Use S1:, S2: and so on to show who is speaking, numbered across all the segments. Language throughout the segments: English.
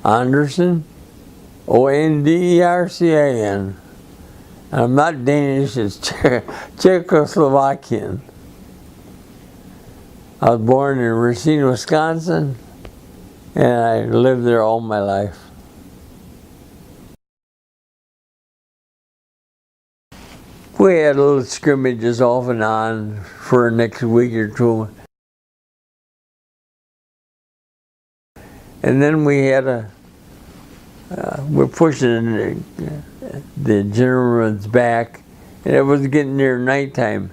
S1: Ondercin, Ondercin. I'm not Danish, it's Czechoslovakian. I was born in Racine, Wisconsin, and I lived there all my life. We had little scrimmages off and on for the next week or two. And then we had we're pushing the Germans back, and it was getting near nighttime,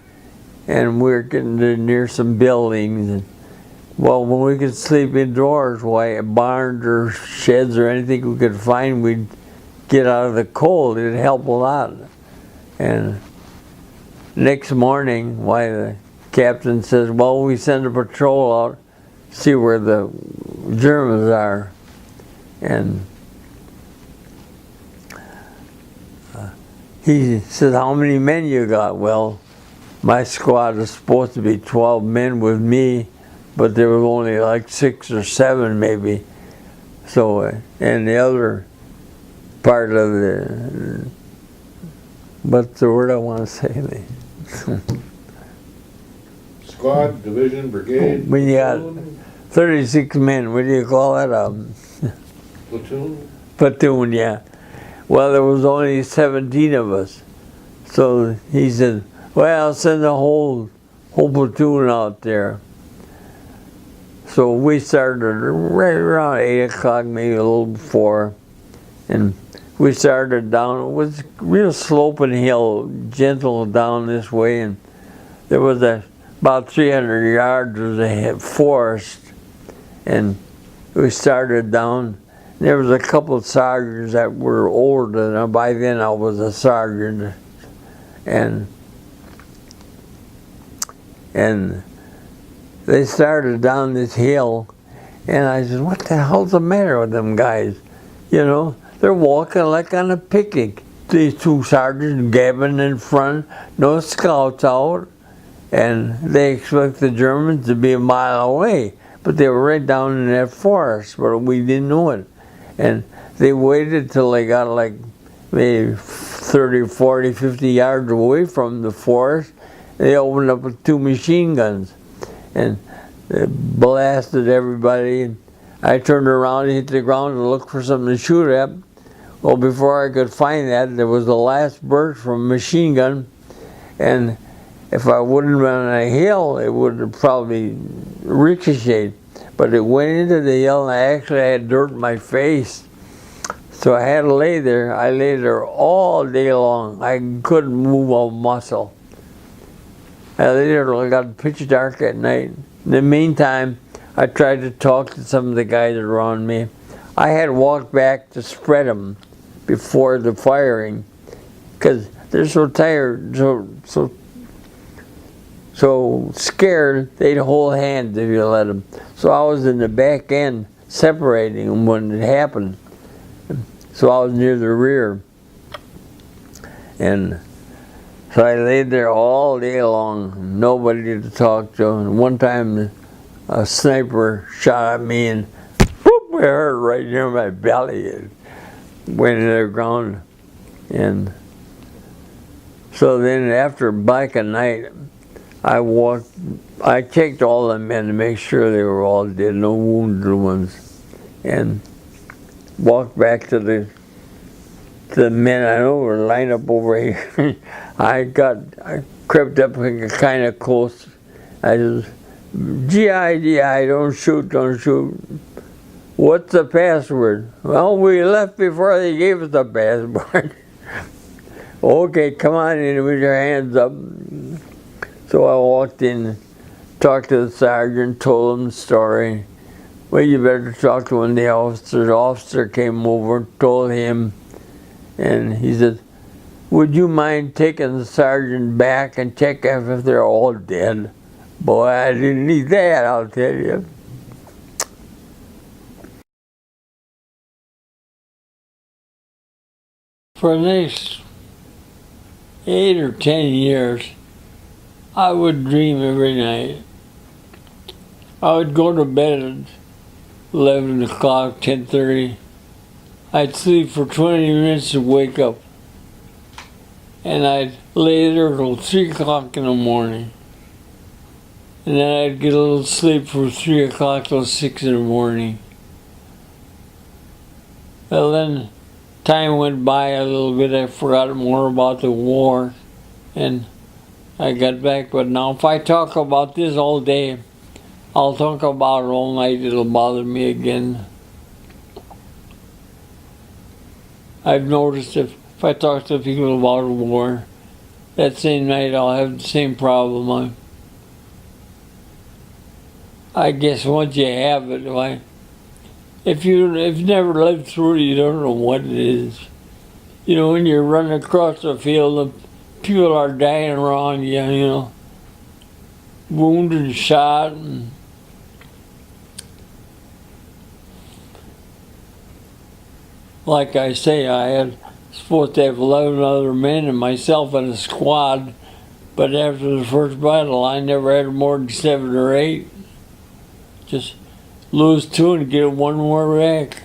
S1: and we were getting near some buildings. And, well, when we could sleep indoors, why, barns or sheds or anything we could find, we'd get out of the cold. It'd help a lot. And next morning, why, the captain says, well, we send a patrol out, see where the Germans are. And he said, how many men you got? Well, my squad was supposed to be 12 men with me, but there was only like 6 or 7 maybe. So, and the other part of the, what's the word I want to say?
S2: Squad, division, brigade,
S1: when you got 36 men, what do you call that?
S2: Platoon?
S1: Platoon, yeah. Well, there was only 17 of us. So he said, well, I'll send the whole platoon out there. So we started right around 8 o'clock, maybe a little before. And we started down, it was real sloping hill, gentle down this way. And there was about 300 yards was a forest. And we started down. There was a couple of sergeants that were older than, by then I was a sergeant. And they started down this hill, and I said, what the hell's the matter with them guys? You know, they're walking like on a picnic. These 2 sergeants gabbing in front, no scouts out, and they expect the Germans to be a mile away. But they were right down in that forest, but we didn't know it. And they waited till they got like maybe 30, 40, 50 yards away from the forest. They opened up with 2 machine guns, and they blasted everybody. And I turned around and hit the ground and looked for something to shoot at. Well, before I could find that, there was the last burst from a machine gun, and if I wouldn't have been on a hill, it would have probably ricocheted. But it went into the hill, and I actually had dirt in my face. So I had to lay there. I lay there all day long. I couldn't move a muscle. I lay there till it got pitch dark at night. In the meantime, I tried to talk to some of the guys around me. I had walked back to spread them before the firing, because they're so tired, so scared, they'd hold hands if you let them. So I was in the back end separating them when it happened. So I was near the rear. And so I laid there all day long, nobody to talk to. And one time a sniper shot at me, and whoop, it hurt right near my belly. It went into the ground. And so then after back at night, I checked all the men to make sure they were all dead, no wounded ones, and walked back to the men I know were lined up over here. I crept up kind of close. I said, GI, don't shoot, don't shoot. What's the password? Well, we left before they gave us the password. Okay, come on in with your hands up. So I walked in, talked to the sergeant, told him the story. Well, you better talk to one of the officers. The officer came over, told him, and he said, would you mind taking the sergeant back and check if they're all dead? Boy, I didn't need that, I'll tell you. For the next 8 or 10 years, I would dream every night. I would go to bed at 11 o'clock, 10:30, I'd sleep for 20 minutes and wake up. And I'd lay there till 3 o'clock in the morning. And then I'd get a little sleep from 3 o'clock till 6 in the morning. Well, then time went by a little bit. I forgot more about the war. And I got back. But now if I talk about this all day, I'll talk about it all night. It'll bother me again. I've noticed if I talk to people about a war, that same night I'll have the same problem. I guess once you have it, if you've never lived through it, you don't know what it is. You know, when you're running across the field, and people are dying around you, you know, wounded, shot, and like I say, I had supposed to have 11 other men and myself in a squad, but after the first battle, I never had more than 7 or 8. Just lose 2 and get 1 more back.